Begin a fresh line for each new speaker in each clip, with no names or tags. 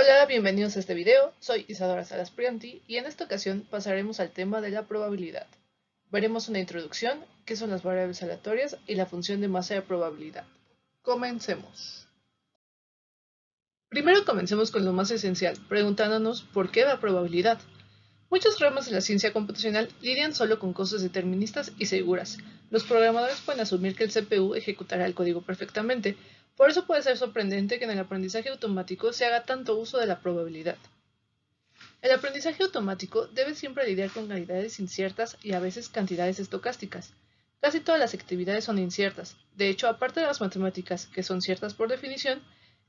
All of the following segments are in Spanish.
Hola, bienvenidos a este video. Soy Isadora Salas Prianti y en esta ocasión pasaremos al tema de la probabilidad. Veremos una introducción, qué son las variables aleatorias y la función de masa de probabilidad. Comencemos. Primero comencemos con lo más esencial, preguntándonos por qué la probabilidad. Muchas ramas de la ciencia computacional lidian solo con cosas deterministas y seguras. Los programadores pueden asumir que el CPU ejecutará el código perfectamente. Por eso puede ser sorprendente que en el aprendizaje automático se haga tanto uso de la probabilidad. El aprendizaje automático debe siempre lidiar con cantidades inciertas y a veces cantidades estocásticas. Casi todas las actividades son inciertas. De hecho, aparte de las matemáticas, que son ciertas por definición,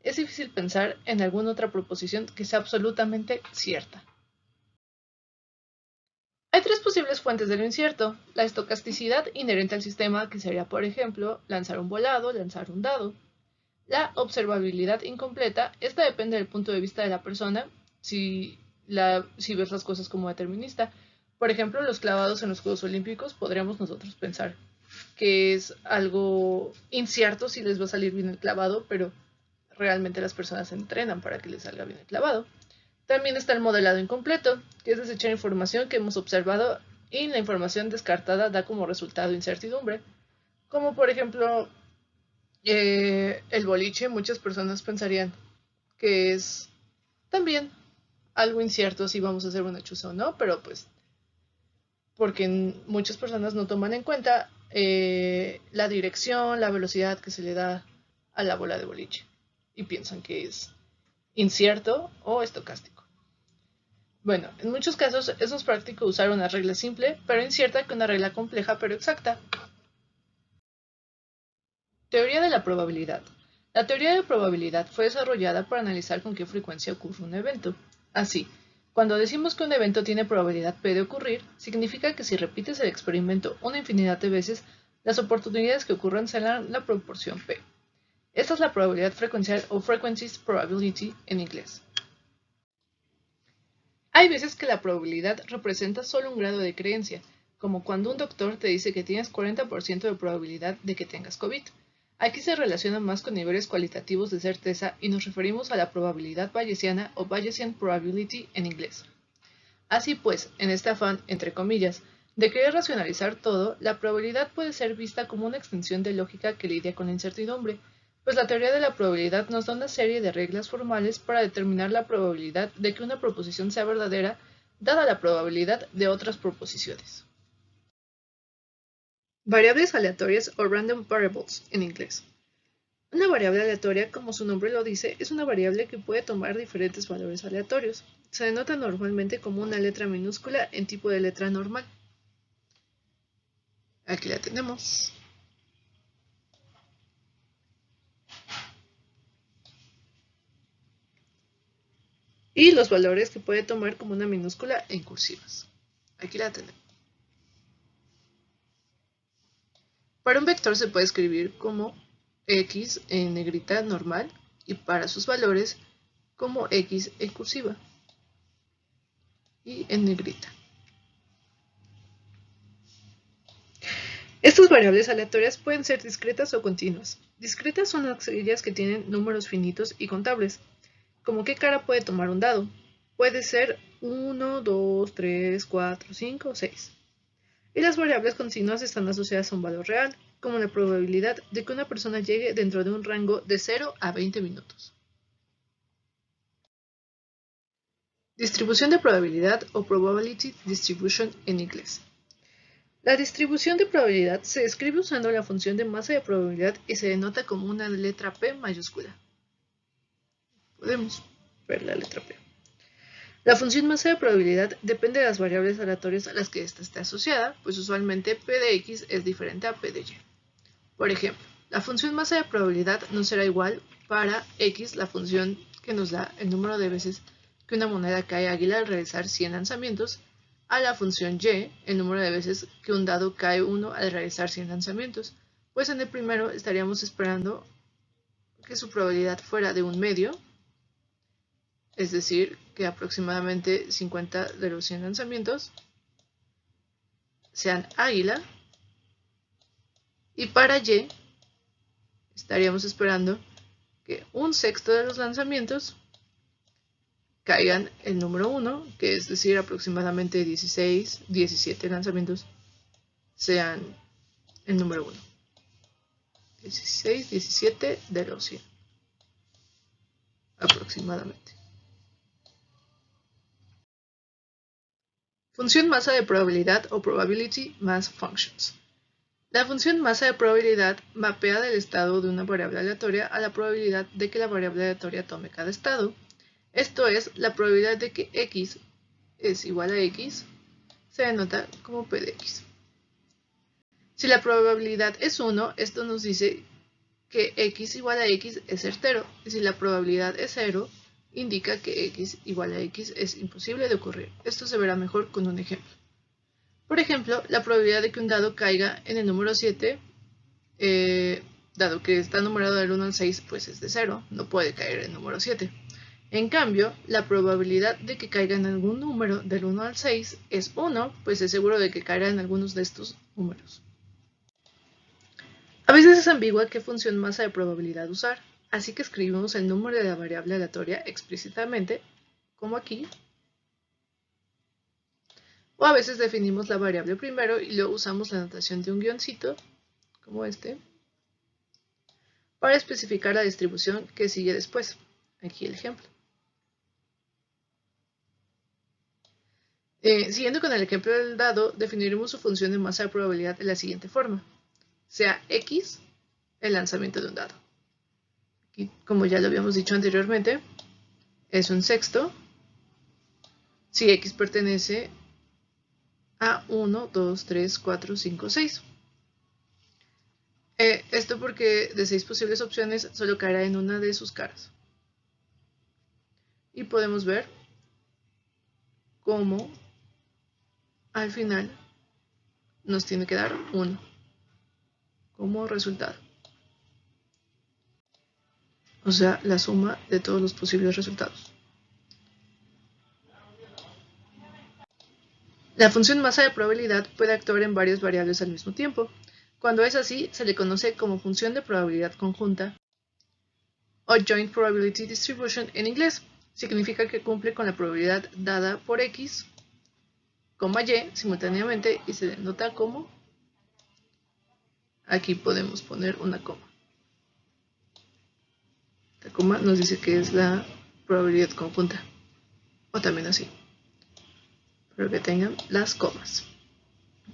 es difícil pensar en alguna otra proposición que sea absolutamente cierta. Hay tres posibles fuentes de lo incierto: la estocasticidad inherente al sistema, que sería, por ejemplo, lanzar un volado, lanzar un dado; la observabilidad incompleta, esta depende del punto de vista de la persona, si ves las cosas como determinista. Por ejemplo, los clavados en los Juegos Olímpicos, podríamos nosotros pensar que es algo incierto si les va a salir bien el clavado, pero realmente las personas se entrenan para que les salga bien el clavado. También está el modelado incompleto, que es desechar información que hemos observado y la información descartada da como resultado incertidumbre. Como por ejemplo el boliche, muchas personas pensarían que es también algo incierto si vamos a hacer una chuza o no, pero pues porque muchas personas no toman en cuenta la dirección, la velocidad que se le da a la bola de boliche y piensan que es incierto o estocástico. Bueno, en muchos casos es más práctico usar una regla simple pero incierta que una regla compleja pero exacta. Teoría de la probabilidad. La teoría de probabilidad fue desarrollada para analizar con qué frecuencia ocurre un evento. Así, cuando decimos que un evento tiene probabilidad P de ocurrir, significa que si repites el experimento una infinidad de veces, las oportunidades que ocurran serán la proporción P. Esta es la probabilidad frecuencial o frequencies probability en inglés. Hay veces que la probabilidad representa solo un grado de creencia, como cuando un doctor te dice que tienes 40% de probabilidad de que tengas COVID. Aquí se relaciona más con niveles cualitativos de certeza y nos referimos a la probabilidad bayesiana o Bayesian probability en inglés. Así pues, en este afán, entre comillas, de querer racionalizar todo, la probabilidad puede ser vista como una extensión de lógica que lidia con la incertidumbre, pues la teoría de la probabilidad nos da una serie de reglas formales para determinar la probabilidad de que una proposición sea verdadera, dada la probabilidad de otras proposiciones. Variables aleatorias o random variables en inglés. Una variable aleatoria, como su nombre lo dice, es una variable que puede tomar diferentes valores aleatorios. Se denota normalmente como una letra minúscula en tipo de letra normal. Aquí la tenemos. Y los valores que puede tomar como una minúscula en cursivas. Aquí la tenemos. Para un vector se puede escribir como x en negrita normal y para sus valores como x en cursiva y en negrita. Estas variables aleatorias pueden ser discretas o continuas. Discretas son aquellas que tienen números finitos y contables. ¿Como qué cara puede tomar un dado? Puede ser 1, 2, 3, 4, 5, 6. Y las variables continuas están asociadas a un valor real, como la probabilidad de que una persona llegue dentro de un rango de 0 a 20 minutos. Distribución de probabilidad o probability distribution en inglés. La distribución de probabilidad se escribe usando la función de masa de probabilidad y se denota como una letra P mayúscula. Podemos ver la letra P. La función masa de probabilidad depende de las variables aleatorias a las que ésta esté asociada, pues usualmente P de X es diferente a P de Y. Por ejemplo, la función masa de probabilidad no será igual para X, la función que nos da el número de veces que una moneda cae águila al realizar 100 lanzamientos, a la función Y, el número de veces que un dado cae 1 al realizar 100 lanzamientos, pues en el primero estaríamos esperando que su probabilidad fuera de un medio, es decir, que aproximadamente 50 de los 100 lanzamientos sean águila, y para Y estaríamos esperando que un sexto de los lanzamientos caigan el número 1, que es decir, aproximadamente 16, 17 lanzamientos, sean el número 1. 16, 17 de los 100, aproximadamente. Función masa de probabilidad o probability mass functions. La función masa de probabilidad mapea del estado de una variable aleatoria a la probabilidad de que la variable aleatoria tome cada estado. Esto es, la probabilidad de que x es igual a x se denota como p de x. Si la probabilidad es 1, esto nos dice que x igual a x es certero, y si la probabilidad es 0, indica que x igual a x es imposible de ocurrir. Esto se verá mejor con un ejemplo. Por ejemplo, la probabilidad de que un dado caiga en el número 7, dado que está numerado del 1 al 6, pues es de 0, no puede caer en el número 7. En cambio, la probabilidad de que caiga en algún número del 1 al 6 es 1, pues es seguro de que caerá en algunos de estos números. A veces es ambigua qué función masa de probabilidad usar, así que escribimos el número de la variable aleatoria explícitamente, como aquí, o a veces definimos la variable primero y luego usamos la notación de un guioncito, como este, para especificar la distribución que sigue después. Aquí el ejemplo. Siguiendo con el ejemplo del dado, definiremos su función de masa de probabilidad de la siguiente forma. Sea x el lanzamiento de un dado. Aquí, como ya lo habíamos dicho anteriormente, es un sexto si x pertenece a 1, 2, 3, 4, 5, 6. Esto porque de 6 posibles opciones solo caerá en una de sus caras. Y podemos ver cómo al final nos tiene que dar 1 como resultado. O sea, la suma de todos los posibles resultados. La función masa de probabilidad puede actuar en varias variables al mismo tiempo. Cuando es así, se le conoce como función de probabilidad conjunta o Joint Probability Distribution en inglés. Significa que cumple con la probabilidad dada por x, y simultáneamente y se denota como, aquí podemos poner una coma. La coma nos dice que es la probabilidad conjunta, o también así, pero que tengan las comas.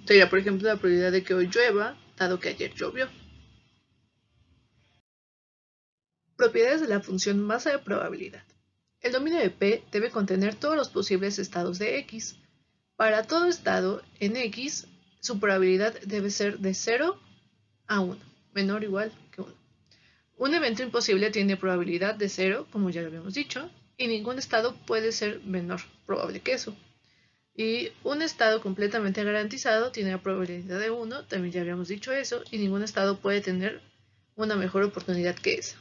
Sería, por ejemplo, la probabilidad de que hoy llueva, dado que ayer llovió. Propiedades de la función masa de probabilidad. El dominio de P debe contener todos los posibles estados de X. Para todo estado en X, su probabilidad debe ser de 0 a 1, menor o igual que 1. Un evento imposible tiene probabilidad de 0, como ya lo habíamos dicho, y ningún estado puede ser menor probable que eso. Y un estado completamente garantizado tiene la probabilidad de 1, también ya habíamos dicho eso, y ningún estado puede tener una mejor oportunidad que esa.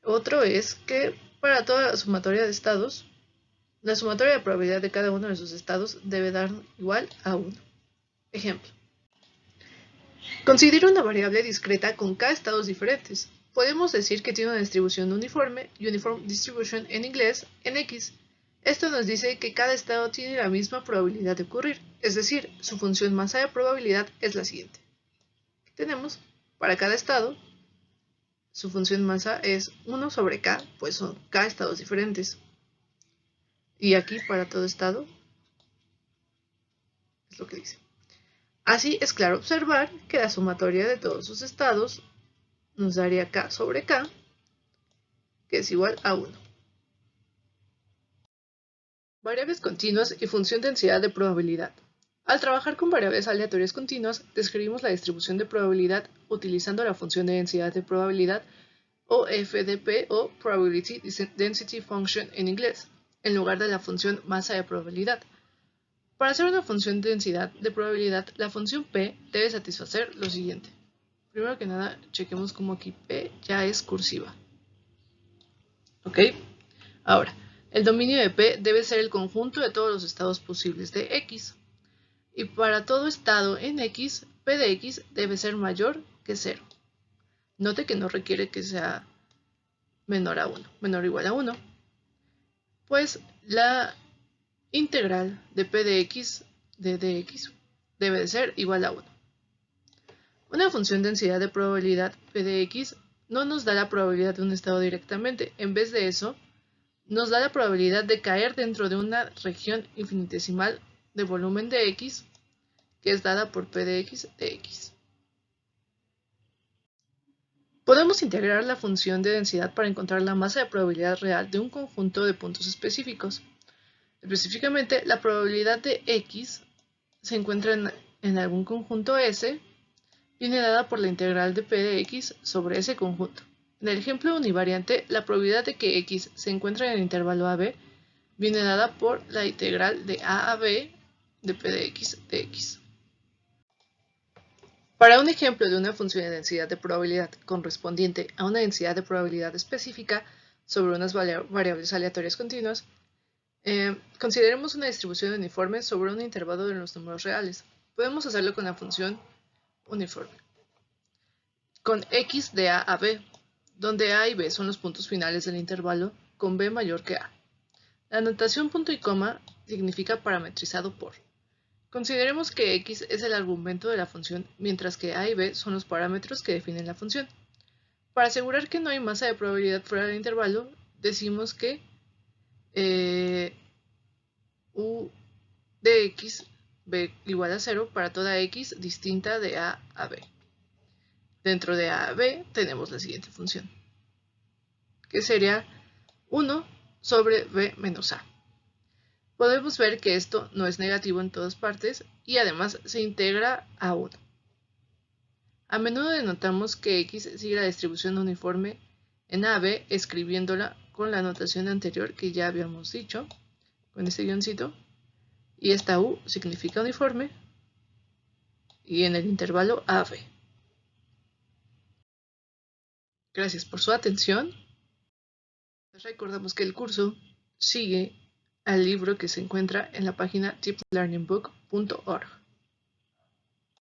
Otro es que para toda la sumatoria de estados, la sumatoria de probabilidad de cada uno de sus estados debe dar igual a 1. Ejemplo. Considera una variable discreta con k estados diferentes. Podemos decir que tiene una distribución uniforme, uniform distribution en inglés, en X. Esto nos dice que cada estado tiene la misma probabilidad de ocurrir, es decir, su función masa de probabilidad es la siguiente. Tenemos para cada estado, su función masa es 1 sobre k, pues son k estados diferentes. Y aquí para todo estado es lo que dice. Así es claro observar que la sumatoria de todos sus estados nos daría k sobre k, que es igual a 1. Variables continuas y función densidad de probabilidad. Al trabajar con variables aleatorias continuas, describimos la distribución de probabilidad utilizando la función de densidad de probabilidad o FDP o Probability Density Function en inglés, en lugar de la función masa de probabilidad. Para hacer una función de densidad de probabilidad, la función P debe satisfacer lo siguiente. Primero que nada, chequemos como aquí P ya es cursiva. ¿Ok? Ahora, el dominio de P debe ser el conjunto de todos los estados posibles de X. Y para todo estado en X, P de X debe ser mayor que 0. Note que no requiere que sea menor a 1, menor o igual a 1. pues la integral de p de x de dx debe de ser igual a 1. Una función densidad de probabilidad p de x no nos da la probabilidad de un estado directamente. En vez de eso, nos da la probabilidad de caer dentro de una región infinitesimal de volumen de x que es dada por p de x de x. Podemos integrar la función de densidad para encontrar la masa de probabilidad real de un conjunto de puntos específicos. Específicamente, la probabilidad de x se encuentra en algún conjunto S, viene dada por la integral de p de x sobre ese conjunto. En el ejemplo univariante, la probabilidad de que x se encuentre en el intervalo AB viene dada por la integral de a b de p de x de x. Para un ejemplo de una función de densidad de probabilidad correspondiente a una densidad de probabilidad específica sobre unas variables aleatorias continuas, consideremos una distribución uniforme sobre un intervalo de los números reales. Podemos hacerlo con la función uniforme, con x de a b, donde a y b son los puntos finales del intervalo con b mayor que a. La notación punto y coma significa parametrizado por. Consideremos que x es el argumento de la función, mientras que a y b son los parámetros que definen la función. Para asegurar que no hay masa de probabilidad fuera del intervalo, decimos que u de x b igual a 0 para toda x distinta de a b. Dentro de a b tenemos la siguiente función, que sería 1 sobre b menos a. Podemos ver que esto no es negativo en todas partes y además se integra a 1. A menudo denotamos que x sigue la distribución uniforme en AB escribiéndola con la notación anterior que ya habíamos dicho, con este guioncito, y esta U significa uniforme y en el intervalo AB. Gracias por su atención. Les recordamos que el curso sigue al libro que se encuentra en la página deeplearningbook.org.